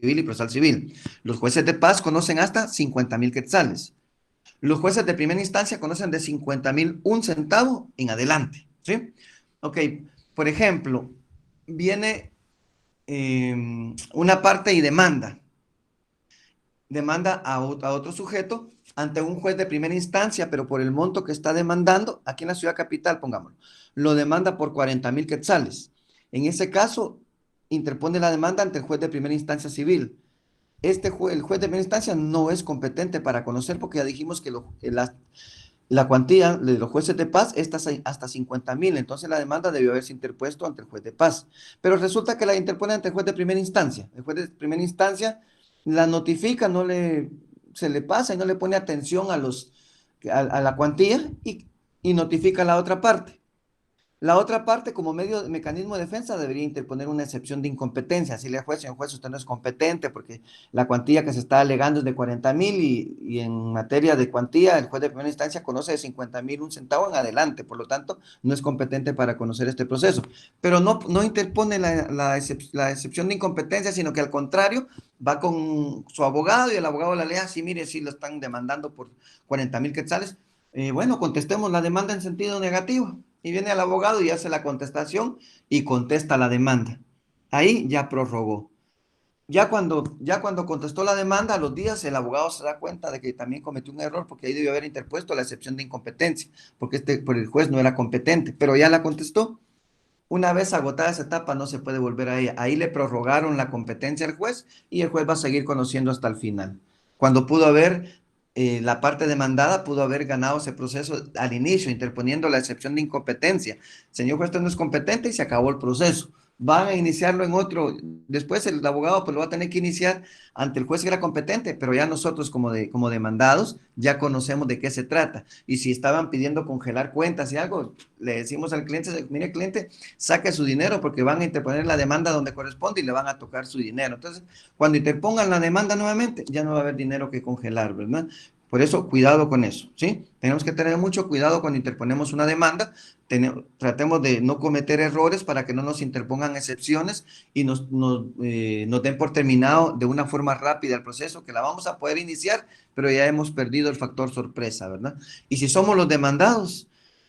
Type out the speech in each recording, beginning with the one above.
Civil y Procesal Civil. Los jueces de paz conocen hasta 50,000 quetzales. Los jueces de primera instancia conocen de 50,000 un centavo en adelante, ¿sí? Ok, por ejemplo, viene una parte y demanda a otro sujeto ante un juez de primera instancia, pero por el monto que está demandando, aquí en la ciudad capital, pongámoslo, lo demanda por 40,000 quetzales. En ese caso, interpone la demanda ante el juez de primera instancia civil. El juez de primera instancia no es competente para conocer, porque ya dijimos que la cuantía de los jueces de paz está hasta 50,000, entonces la demanda debió haberse interpuesto ante el juez de paz. Pero resulta que la interpone ante el juez de primera instancia. El juez de primera instancia la notifica, se le pasa y no le pone atención a la cuantía y notifica a la otra parte. La otra parte, como mecanismo de defensa, debería interponer una excepción de incompetencia. Si le juez, señor juez, usted no es competente porque la cuantía que se está alegando es de 40,000 y en materia de cuantía, el juez de primera instancia conoce de 50,000 un centavo en adelante. Por lo tanto, no es competente para conocer este proceso. Pero no interpone la excepción de incompetencia, sino que al contrario, va con su abogado y el abogado la lea, sí, mire, sí lo están demandando por 40,000 quetzales. Bueno, contestemos la demanda en sentido negativo. Y viene el abogado y hace la contestación y contesta la demanda. Ahí ya prorrogó. Ya cuando contestó la demanda, a los días el abogado se da cuenta de que también cometió un error porque ahí debió haber interpuesto la excepción de incompetencia, porque por el juez no era competente, pero ya la contestó. Una vez agotada esa etapa, no se puede volver a ella. Ahí le prorrogaron la competencia al juez y el juez va a seguir conociendo hasta el final. Cuando la parte demandada pudo haber ganado ese proceso al inicio, interponiendo la excepción de incompetencia. Señor juez, usted no es competente y se acabó el proceso. Van a iniciarlo en otro. Después el abogado pues lo va a tener que iniciar ante el juez que era competente, pero ya nosotros como demandados ya conocemos de qué se trata. Y si estaban pidiendo congelar cuentas y algo, le decimos al cliente, mire cliente, saque su dinero porque van a interponer la demanda donde corresponde y le van a tocar su dinero. Entonces, cuando interpongan la demanda nuevamente, ya no va a haber dinero que congelar, ¿verdad? Por eso, cuidado con eso, ¿sí? Tenemos que tener mucho cuidado cuando interponemos una demanda. Tratemos de no cometer errores para que no nos interpongan excepciones y nos den por terminado de una forma rápida el proceso, que la vamos a poder iniciar, pero ya hemos perdido el factor sorpresa, ¿verdad? Y si somos los demandados,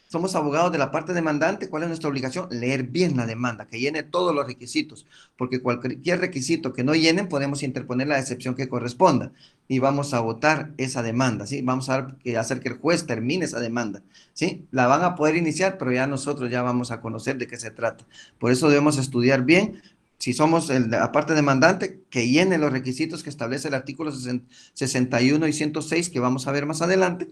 somos abogados de la parte demandante, ¿cuál es nuestra obligación? Leer bien la demanda, que llene todos los requisitos, porque cualquier requisito que no llenen podemos interponer la excepción que corresponda y vamos a votar esa demanda, ¿sí? Vamos hacer que el juez termine esa demanda, ¿sí? La van a poder iniciar, pero ya nosotros ya vamos a conocer de qué se trata. Por eso debemos estudiar bien. Si somos la parte demandante, que llene los requisitos que establece el artículo 61 y 106, que vamos a ver más adelante,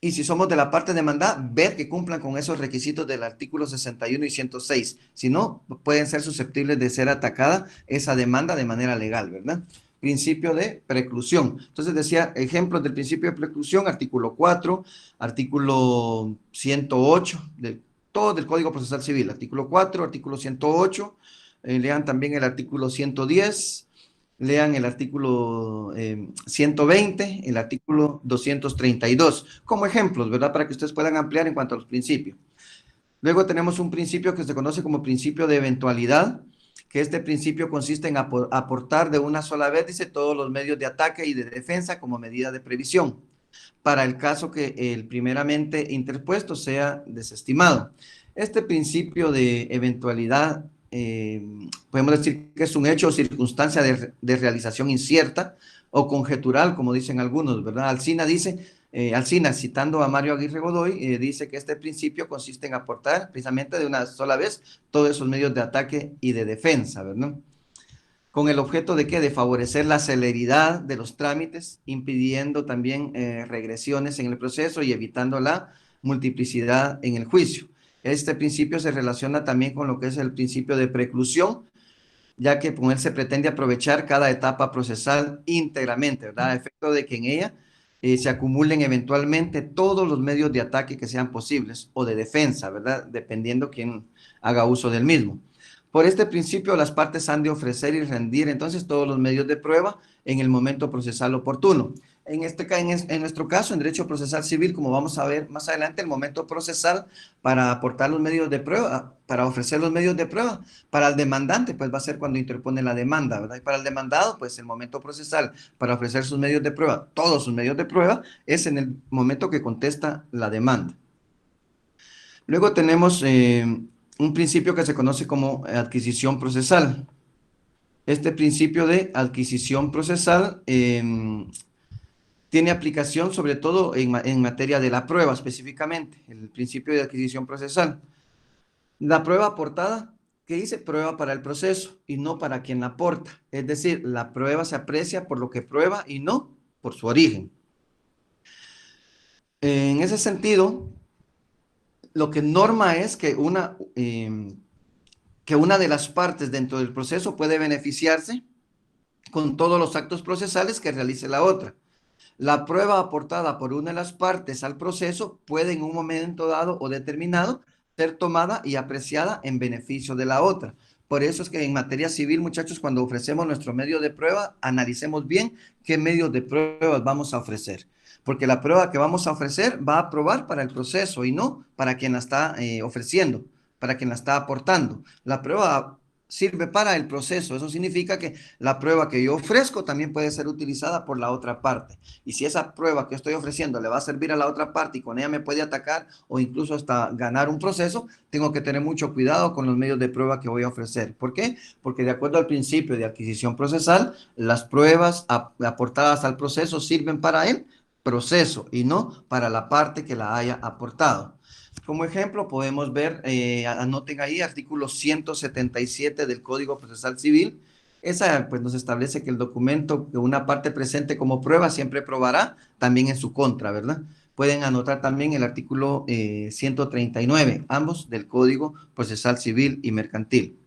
y si somos de la parte demandada, ver que cumplan con esos requisitos del artículo 61 y 106. Si no, pueden ser susceptibles de ser atacada esa demanda de manera legal, ¿verdad? Principio de preclusión. Entonces decía, ejemplos del principio de preclusión, artículo 4, artículo 108, todo del Código Procesal Civil, artículo 4, artículo 108, lean también el artículo 110, lean el artículo 120, el artículo 232, como ejemplos, ¿verdad? Para que ustedes puedan ampliar en cuanto a los principios. Luego tenemos un principio que se conoce como principio de eventualidad, que este principio consiste en aportar de una sola vez, dice, todos los medios de ataque y de defensa como medida de previsión, para el caso que el primeramente interpuesto sea desestimado. Este principio de eventualidad, podemos decir que es un hecho o circunstancia de realización incierta o conjetural, como dicen algunos, ¿verdad? Alsina, citando a Mario Aguirre Godoy, dice que este principio consiste en aportar precisamente de una sola vez todos esos medios de ataque y de defensa, ¿verdad? Con el objeto de qué? De favorecer la celeridad de los trámites, impidiendo también regresiones en el proceso y evitando la multiplicidad en el juicio. Este principio se relaciona también con lo que es el principio de preclusión, ya que con él se pretende aprovechar cada etapa procesal íntegramente, ¿verdad? A efecto de que en ella se acumulen eventualmente todos los medios de ataque que sean posibles o de defensa, ¿verdad? Dependiendo quién haga uso del mismo. Por este principio, las partes han de ofrecer y rendir entonces todos los medios de prueba en el momento procesal oportuno. En nuestro caso, en derecho procesal civil, como vamos a ver más adelante, el momento procesal para aportar los medios de prueba, para ofrecer los medios de prueba, para el demandante, pues va a ser cuando interpone la demanda, ¿verdad? Y para el demandado, pues el momento procesal para ofrecer sus medios de prueba, todos sus medios de prueba, es en el momento que contesta la demanda. Luego tenemos un principio que se conoce como adquisición procesal. Este principio de adquisición procesal tiene aplicación sobre todo en materia de la prueba específicamente, el principio de adquisición procesal. La prueba aportada, ¿qué dice? Prueba para el proceso y no para quien la aporta. Es decir, la prueba se aprecia por lo que prueba y no por su origen. En ese sentido, lo que norma es que una de las partes dentro del proceso puede beneficiarse con todos los actos procesales que realice la otra. La prueba aportada por una de las partes al proceso puede en un momento dado o determinado ser tomada y apreciada en beneficio de la otra. Por eso es que en materia civil, muchachos, cuando ofrecemos nuestro medio de prueba, analicemos bien qué medios de prueba vamos a ofrecer. Porque la prueba que vamos a ofrecer va a probar para el proceso y no para quien la está ofreciendo, para quien la está aportando. La prueba sirve para el proceso. Eso significa que la prueba que yo ofrezco también puede ser utilizada por la otra parte. Y si esa prueba que estoy ofreciendo le va a servir a la otra parte y con ella me puede atacar o incluso hasta ganar un proceso, tengo que tener mucho cuidado con los medios de prueba que voy a ofrecer. ¿Por qué? Porque de acuerdo al principio de adquisición procesal, las pruebas aportadas al proceso sirven para el proceso y no para la parte que la haya aportado. Como ejemplo, podemos ver, anoten ahí, artículo 177 del Código Procesal Civil. Esa pues nos establece que el documento que una parte presente como prueba siempre probará también en su contra, ¿verdad? Pueden anotar también el artículo 139, ambos del Código Procesal Civil y Mercantil.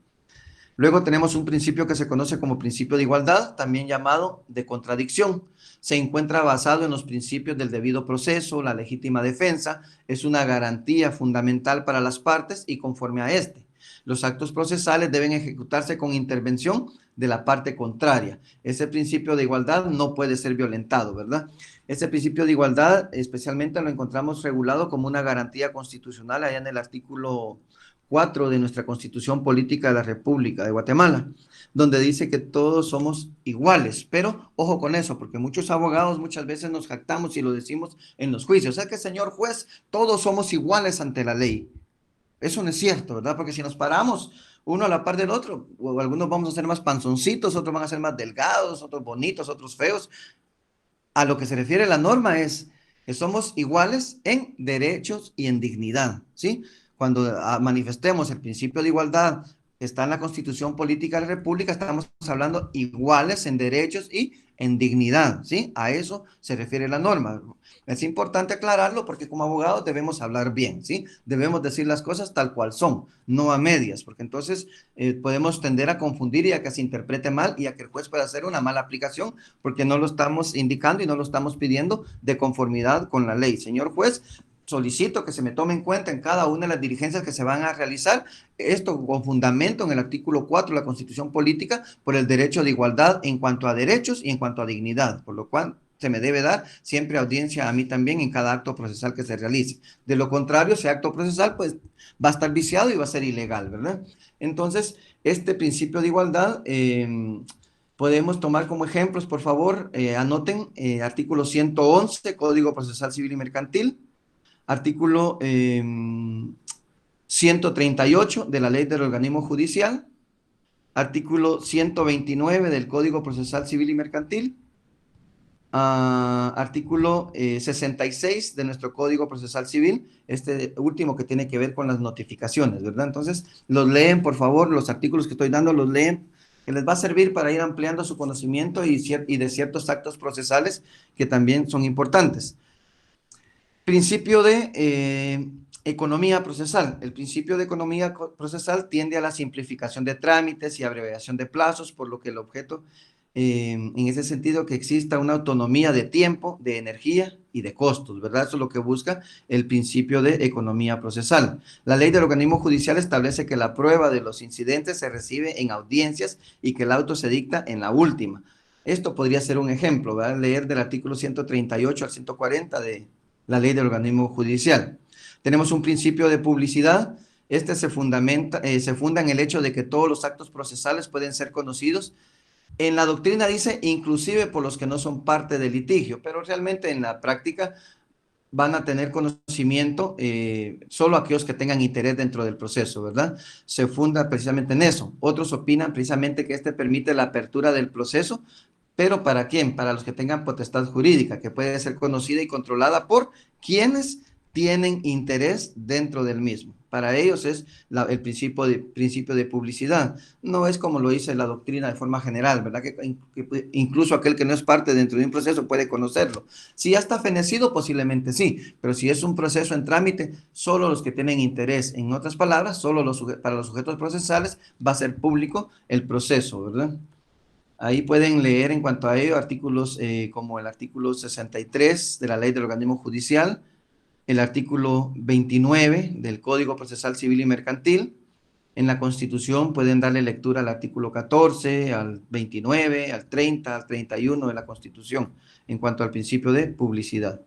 Luego tenemos un principio que se conoce como principio de igualdad, también llamado de contradicción. Se encuentra basado en los principios del debido proceso, la legítima defensa, es una garantía fundamental para las partes y conforme a este. Los actos procesales deben ejecutarse con intervención de la parte contraria. Ese principio de igualdad no puede ser violentado, ¿verdad? Ese principio de igualdad especialmente lo encontramos regulado como una garantía constitucional allá en el artículo 4 de nuestra Constitución Política de la República de Guatemala, donde dice que todos somos iguales. Pero ojo con eso, porque muchos abogados muchas veces nos jactamos y lo decimos en los juicios. O sea que, señor juez, todos somos iguales ante la ley. Eso no es cierto, ¿verdad? Porque si nos paramos uno a la par del otro, o algunos vamos a ser más panzoncitos, otros van a ser más delgados, otros bonitos, otros feos. A lo que se refiere la norma es que somos iguales en derechos y en dignidad, ¿sí? Cuando manifestemos el principio de igualdad que está en la Constitución Política de la República, estamos hablando iguales en derechos y en dignidad, ¿sí? A eso se refiere la norma. Es importante aclararlo porque como abogados debemos hablar bien, ¿sí? Debemos decir las cosas tal cual son, no a medias, porque entonces podemos tender a confundir y a que se interprete mal y a que el juez pueda hacer una mala aplicación porque no lo estamos indicando y no lo estamos pidiendo de conformidad con la ley. Señor juez, solicito que se me tome en cuenta en cada una de las diligencias que se van a realizar, esto con fundamento en el artículo 4 de la Constitución Política por el derecho de igualdad en cuanto a derechos y en cuanto a dignidad, por lo cual se me debe dar siempre audiencia a mí también en cada acto procesal que se realice. De lo contrario, ese acto procesal pues va a estar viciado y va a ser ilegal, ¿verdad? Entonces, este principio de igualdad podemos tomar como ejemplos, por favor, anoten artículo 111, Código Procesal Civil y Mercantil, artículo 138 de la Ley del Organismo Judicial, artículo 129 del Código Procesal Civil y Mercantil, artículo 66 de nuestro Código Procesal Civil, este último que tiene que ver con las notificaciones, ¿verdad? Entonces, los leen, por favor, los artículos que estoy dando, los leen, que les va a servir para ir ampliando su conocimiento y de ciertos actos procesales que también son importantes. Principio de economía procesal. El principio de economía procesal tiende a la simplificación de trámites y abreviación de plazos, por lo que el objeto, en ese sentido, que exista una autonomía de tiempo, de energía y de costos, ¿verdad? Eso es lo que busca el principio de economía procesal. La ley del organismo judicial establece que la prueba de los incidentes se recibe en audiencias y que el auto se dicta en la última. Esto podría ser un ejemplo, ¿verdad? Leer del artículo 138 al 140 de la ley del organismo judicial. Tenemos un principio de publicidad. Este se funda en el hecho de que todos los actos procesales pueden ser conocidos. En la doctrina dice inclusive por los que no son parte del litigio, pero realmente en la práctica van a tener conocimiento solo aquellos que tengan interés dentro del proceso, ¿verdad? Se funda precisamente en eso. Otros opinan precisamente que este permite la apertura del proceso, pero ¿para quién? Para los que tengan potestad jurídica, que puede ser conocida y controlada por quienes tienen interés dentro del mismo. Para ellos es el principio de publicidad. No es como lo dice la doctrina de forma general, ¿verdad? Que incluso aquel que no es parte dentro de un proceso puede conocerlo. Si ya está fenecido, posiblemente sí, pero si es un proceso en trámite, solo los que tienen interés, en otras palabras, solo para los sujetos procesales va a ser público el proceso, ¿verdad? Ahí pueden leer en cuanto a ello artículos como el artículo 63 de la Ley del Organismo Judicial, el artículo 29 del Código Procesal Civil y Mercantil. En la Constitución pueden darle lectura al artículo 14, al 29, al 30, al 31 de la Constitución en cuanto al principio de publicidad.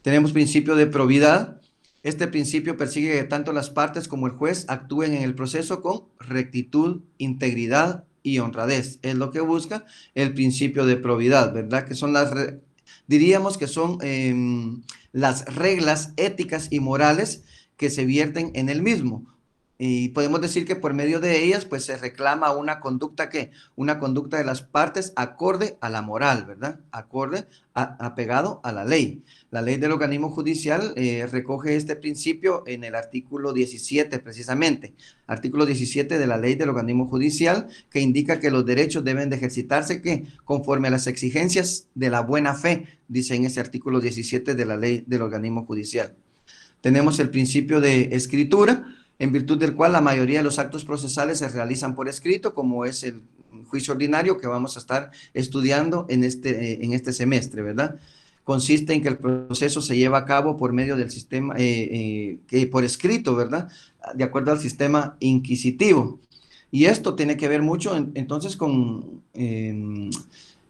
Tenemos principio de probidad. Este principio persigue que tanto las partes como el juez actúen en el proceso con rectitud, integridad y honradez. Es lo que busca el principio de probidad, ¿verdad? Que son diríamos que son las reglas éticas y morales que se vierten en el mismo. Y podemos decir que por medio de ellas, pues se reclama una conducta que, una conducta de las partes acorde a la moral, ¿verdad? Acorde, apegado a la ley. La ley del organismo judicial recoge este principio en el artículo 17, precisamente. Artículo 17 de la ley del organismo judicial, que indica que los derechos deben de ejercitarse que conforme a las exigencias de la buena fe, dice en ese artículo 17 de la ley del organismo judicial. Tenemos el principio de escritura, en virtud del cual la mayoría de los actos procesales se realizan por escrito, como es el juicio ordinario que vamos a estar estudiando en este semestre, ¿verdad? Consiste en que el proceso se lleva a cabo por medio del sistema, por escrito, ¿verdad? De acuerdo al sistema inquisitivo. Y esto tiene que ver mucho entonces con,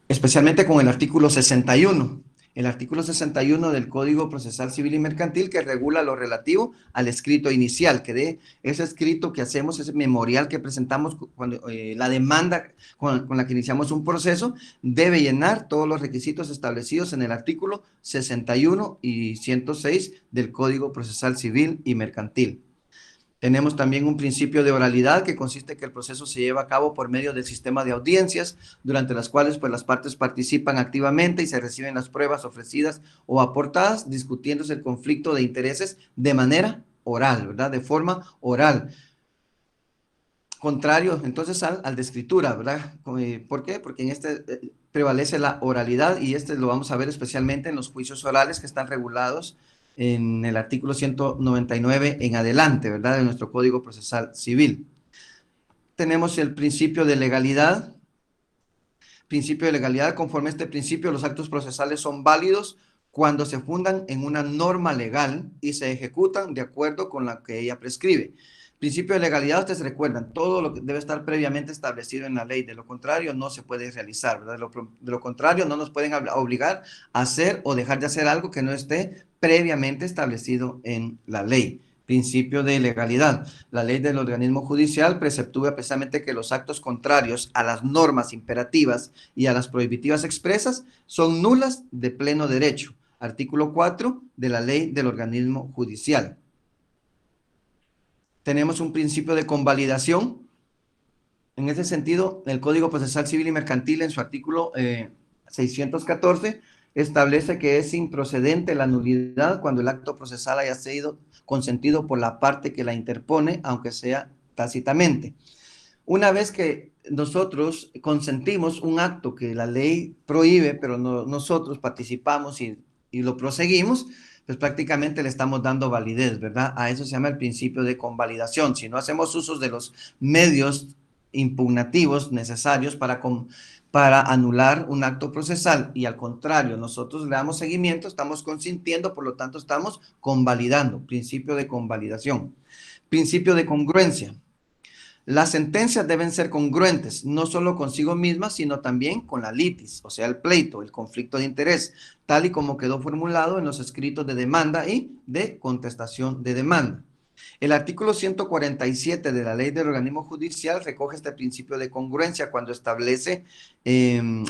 especialmente con el artículo 61. El artículo 61 del Código Procesal Civil y Mercantil que regula lo relativo al escrito inicial, que de ese escrito que hacemos, ese memorial que presentamos cuando la demanda con la que iniciamos un proceso, debe llenar todos los requisitos establecidos en el artículo 61 y 106 del Código Procesal Civil y Mercantil. Tenemos también un principio de oralidad que consiste en que el proceso se lleva a cabo por medio del sistema de audiencias, durante las cuales pues, las partes participan activamente y se reciben las pruebas ofrecidas o aportadas, discutiéndose el conflicto de intereses de manera oral, ¿verdad? De forma oral. Contrario, entonces, al de escritura, ¿verdad? ¿Por qué? Porque en este prevalece la oralidad y este lo vamos a ver especialmente en los juicios orales que están regulados en el artículo 199 en adelante, ¿verdad? De nuestro Código Procesal Civil. Tenemos el principio de legalidad. Principio de legalidad, conforme a este principio, los actos procesales son válidos cuando se fundan en una norma legal y se ejecutan de acuerdo con la que ella prescribe. Principio de legalidad, ustedes recuerdan, todo lo que debe estar previamente establecido en la ley, de lo contrario no se puede realizar, ¿verdad? De lo contrario no nos pueden obligar a hacer o dejar de hacer algo que no esté previamente establecido en la ley. Principio de legalidad. La ley del organismo judicial preceptúa precisamente que los actos contrarios a las normas imperativas y a las prohibitivas expresas son nulas de pleno derecho. Artículo 4 de la ley del organismo judicial. Tenemos un principio de convalidación. En ese sentido, el Código Procesal Civil y Mercantil en su artículo 614 establece que es improcedente la nulidad cuando el acto procesal haya sido consentido por la parte que la interpone, aunque sea tácitamente. Una vez que nosotros consentimos un acto que la ley prohíbe, pero nosotros participamos y lo proseguimos, pues prácticamente le estamos dando validez, ¿verdad? A eso se llama el principio de convalidación. Si no hacemos usos de los medios impugnativos necesarios para anular un acto procesal y al contrario, nosotros le damos seguimiento, estamos consintiendo, por lo tanto estamos convalidando, principio de convalidación. Principio de congruencia. Las sentencias deben ser congruentes, no solo consigo mismas, sino también con la litis, o sea, el pleito, el conflicto de interés, tal y como quedó formulado en los escritos de demanda y de contestación de demanda. El artículo 147 de la Ley del Organismo Judicial recoge este principio de congruencia cuando establece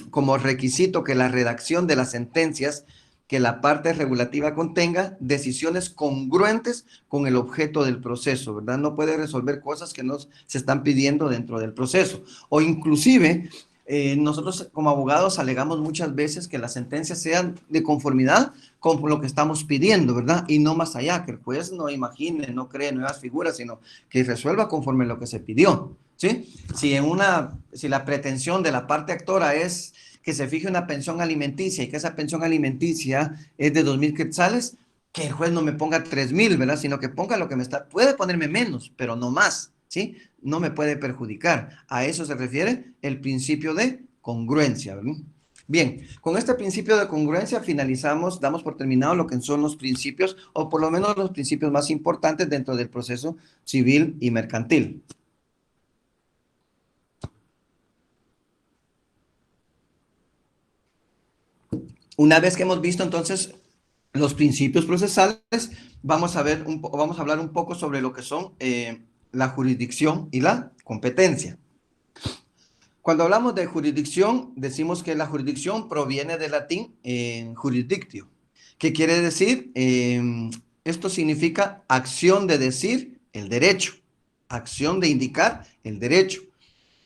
como requisito que la redacción de las sentencias que la parte regulativa contenga decisiones congruentes con el objeto del proceso, ¿verdad? No puede resolver cosas que no se están pidiendo dentro del proceso. O inclusive, nosotros como abogados alegamos muchas veces que las sentencias sean de conformidad con lo que estamos pidiendo, ¿verdad? Y no más allá, que el juez no imagine, no cree nuevas figuras, sino que resuelva conforme lo que se pidió, ¿sí? Si la pretensión de la parte actora es que se fije una pensión alimenticia y que esa pensión alimenticia es de 2,000 quetzales, que el juez no me ponga 3,000, ¿verdad? Sino que ponga lo que me está, puede ponerme menos, pero no más, ¿sí? No me puede perjudicar. A eso se refiere el principio de congruencia, ¿verdad? Bien, con este principio de congruencia finalizamos, damos por terminado lo que son los principios, o por lo menos los principios más importantes dentro del proceso civil y mercantil. Una vez que hemos visto entonces los principios procesales, vamos a hablar un poco sobre lo que son la jurisdicción y la competencia. Cuando hablamos de jurisdicción, decimos que la jurisdicción proviene del latín jurisdictio. ¿Qué quiere decir? Esto significa acción de decir el derecho, acción de indicar el derecho.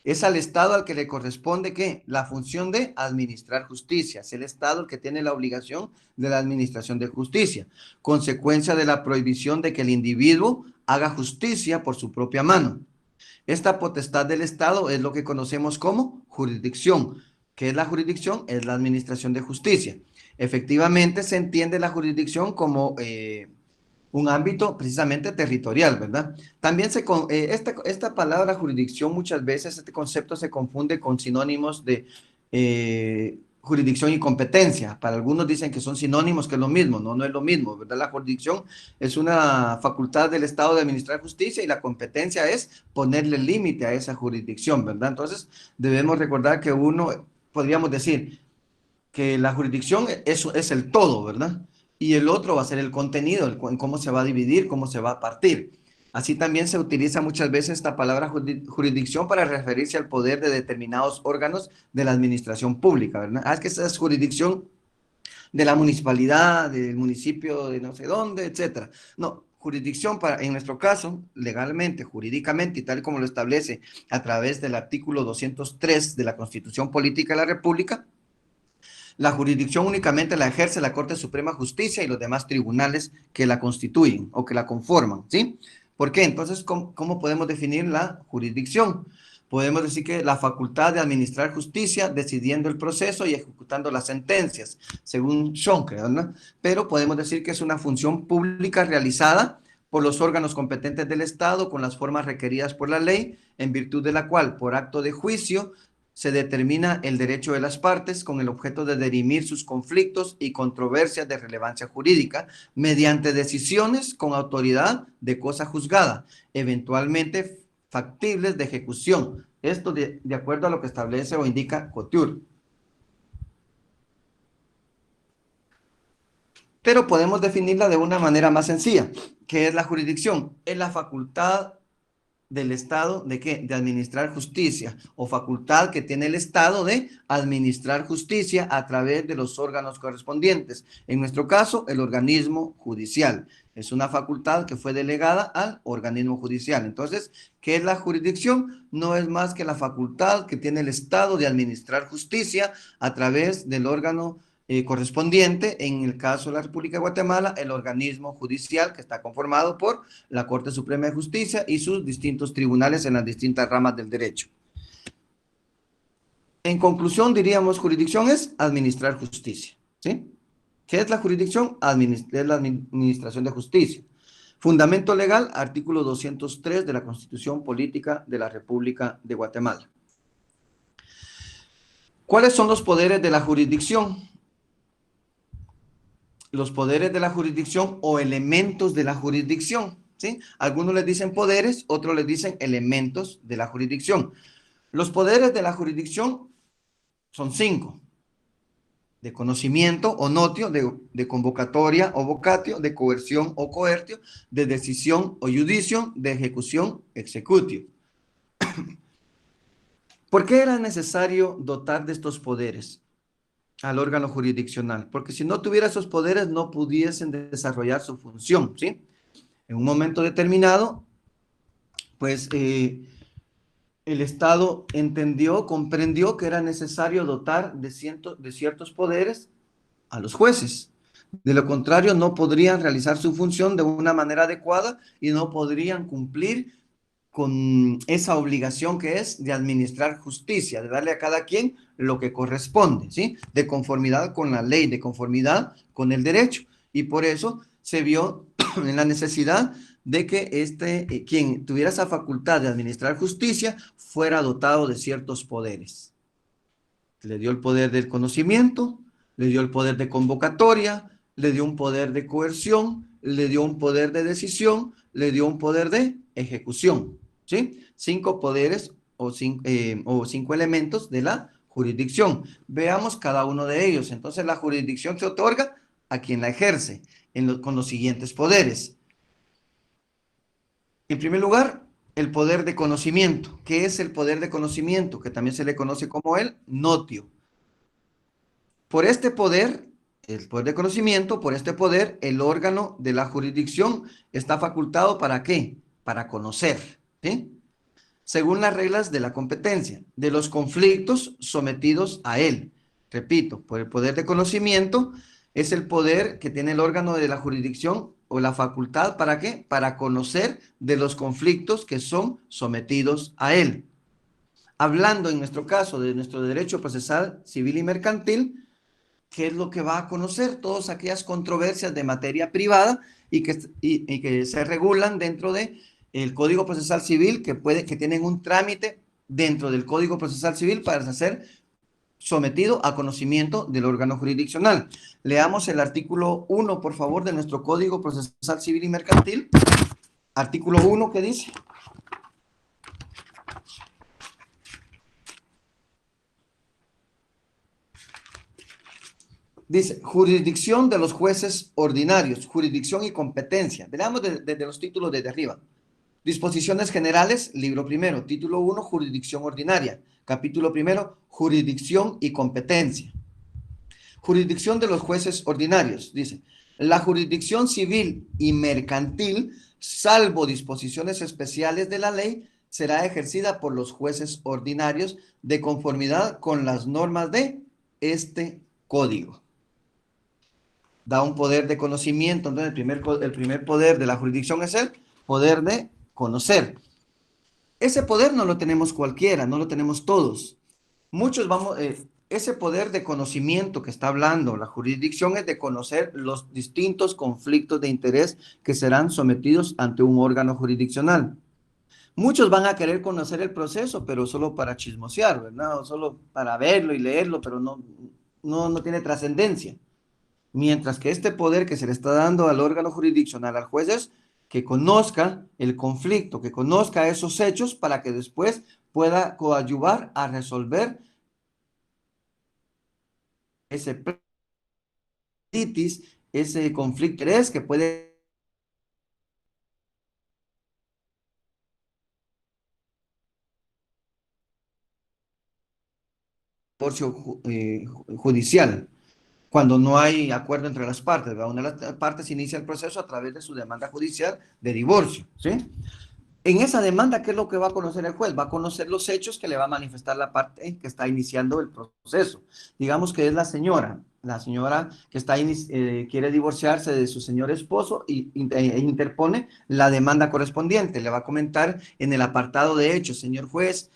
Es al Estado al que le corresponde ¿qué? La función de administrar justicia. Es el Estado el que tiene la obligación de la administración de justicia, consecuencia de la prohibición de que el individuo haga justicia por su propia mano. Esta potestad del Estado es lo que conocemos como jurisdicción. ¿Qué es la jurisdicción? Es la administración de justicia. Efectivamente, se entiende la jurisdicción como un ámbito precisamente territorial, ¿verdad? También esta palabra jurisdicción muchas veces, este concepto se confunde con sinónimos de jurisdicción y competencia. Para algunos dicen que son sinónimos, que es lo mismo. No, no es lo mismo, ¿verdad? La jurisdicción es una facultad del Estado de administrar justicia y la competencia es ponerle límite a esa jurisdicción, ¿verdad? Entonces, debemos recordar que podríamos decir que la jurisdicción es el todo, ¿verdad? Y el otro va a ser el contenido, en cómo se va a dividir, cómo se va a partir. Así también se utiliza muchas veces esta palabra jurisdicción para referirse al poder de determinados órganos de la administración pública, ¿verdad? Es que esa es jurisdicción de la municipalidad, del municipio de no sé dónde, etcétera. No, jurisdicción en nuestro caso, legalmente, jurídicamente, y tal como lo establece a través del artículo 203 de la Constitución Política de la República, la jurisdicción únicamente la ejerce la Corte Suprema de Justicia y los demás tribunales que la constituyen o que la conforman, ¿sí? ¿Por qué? Entonces, ¿cómo podemos definir la jurisdicción? Podemos decir que la facultad de administrar justicia, decidiendo el proceso y ejecutando las sentencias, según Schonke, ¿no? Pero podemos decir que es una función pública realizada por los órganos competentes del Estado con las formas requeridas por la ley, en virtud de la cual, por acto de juicio, se determina el derecho de las partes con el objeto de dirimir sus conflictos y controversias de relevancia jurídica mediante decisiones con autoridad de cosa juzgada, eventualmente factibles de ejecución. Esto de acuerdo a lo que establece o indica Couture. Pero podemos definirla de una manera más sencilla, que es la jurisdicción. Es la facultad del Estado de qué? De administrar justicia o facultad que tiene el Estado de administrar justicia a través de los órganos correspondientes. En nuestro caso, el organismo judicial. Es una facultad que fue delegada al organismo judicial. Entonces, ¿qué es la jurisdicción? No es más que la facultad que tiene el Estado de administrar justicia a través del órgano correspondiente, en el caso de la República de Guatemala, el organismo judicial que está conformado por la Corte Suprema de Justicia y sus distintos tribunales en las distintas ramas del derecho. En conclusión, diríamos, jurisdicción es administrar justicia, ¿sí? ¿Qué es la jurisdicción? Es la administración de justicia. Fundamento legal, artículo 203 de la Constitución Política de la República de Guatemala. ¿Cuáles son los poderes de la jurisdicción? Los poderes de la jurisdicción o elementos de la jurisdicción. ¿sí? Algunos les dicen poderes, otros les dicen elementos de la jurisdicción. Los poderes de la jurisdicción son 5: de conocimiento o notio, de convocatoria o vocatio, de coerción o coertio, de decisión o judicio, de ejecución, executio. ¿Por qué era necesario dotar de estos poderes al órgano jurisdiccional? Porque si no tuviera esos poderes no pudiesen desarrollar su función, ¿sí? En un momento determinado, pues el Estado entendió, comprendió que era necesario dotar de ciertos poderes a los jueces. De lo contrario, no podrían realizar su función de una manera adecuada y no podrían cumplir con esa obligación que es de administrar justicia, de darle a cada quien lo que corresponde, ¿sí? De conformidad con la ley, de conformidad con el derecho. Y por eso se vio en la necesidad de que quien tuviera esa facultad de administrar justicia fuera dotado de ciertos poderes. Le dio el poder del conocimiento, le dio el poder de convocatoria, le dio un poder de coerción, le dio un poder de decisión, le dio un poder de ejecución, ¿sí? 5 poderes o 5 elementos de la jurisdicción. Veamos cada uno de ellos. Entonces, la jurisdicción se otorga a quien la ejerce con los siguientes poderes. En primer lugar, el poder de conocimiento. ¿Qué es el poder de conocimiento? Que también se le conoce como el notio. Por este poder, el poder de conocimiento, por este poder, el órgano de la jurisdicción está facultado ¿para qué? Para conocer, ¿sí? Según las reglas de la competencia, de los conflictos sometidos a él. Repito, por el poder de conocimiento es el poder que tiene el órgano de la jurisdicción o la facultad ¿para qué? Para conocer de los conflictos que son sometidos a él. Hablando en nuestro caso de nuestro derecho procesal civil y mercantil, ¿qué es lo que va a conocer? Todas aquellas controversias de materia privada y que se regulan dentro de el Código Procesal Civil, que tienen un trámite dentro del Código Procesal Civil para ser sometido a conocimiento del órgano jurisdiccional. Leamos el artículo 1, por favor, de nuestro Código Procesal Civil y Mercantil. Artículo 1, ¿qué dice? Dice, jurisdicción de los jueces ordinarios, jurisdicción y competencia. Veamos desde los títulos desde arriba. Disposiciones generales, libro primero. Título 1, jurisdicción ordinaria. Capítulo primero, jurisdicción y competencia. Jurisdicción de los jueces ordinarios. Dice, la jurisdicción civil y mercantil, salvo disposiciones especiales de la ley, será ejercida por los jueces ordinarios de conformidad con las normas de este código. Da un poder de conocimiento. Entonces, el primer poder de la jurisdicción es el poder de conocer. Ese poder no lo tenemos cualquiera, no lo tenemos todos. Ese poder de conocimiento que está hablando la jurisdicción es de conocer los distintos conflictos de interés que serán sometidos ante un órgano jurisdiccional. Muchos van a querer conocer el proceso, pero solo para chismosear, ¿verdad? O solo para verlo y leerlo, pero no tiene trascendencia. Mientras que este poder que se le está dando al órgano jurisdiccional, al juez, es que conozca el conflicto, que conozca esos hechos para que después pueda coadyuvar a resolver ese litis, ese conflicto que puede divorcio judicial, cuando no hay acuerdo entre las partes, ¿verdad? Una de las partes inicia el proceso a través de su demanda judicial de divorcio, ¿sí? En esa demanda, ¿qué es lo que va a conocer el juez? Va a conocer los hechos que le va a manifestar la parte que está iniciando el proceso. Digamos que es la señora que quiere divorciarse de su señor esposo e interpone la demanda correspondiente. Le va a comentar en el apartado de hechos, señor juez,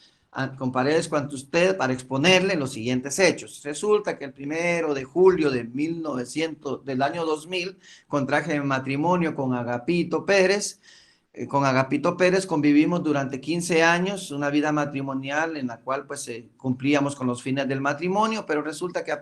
comparezco ante usted para exponerle los siguientes hechos. Resulta que el 1 de julio del año 2000 contraje matrimonio con Agapito Pérez. Con Agapito Pérez convivimos durante 15 años, una vida matrimonial en la cual pues cumplíamos con los fines del matrimonio, pero resulta que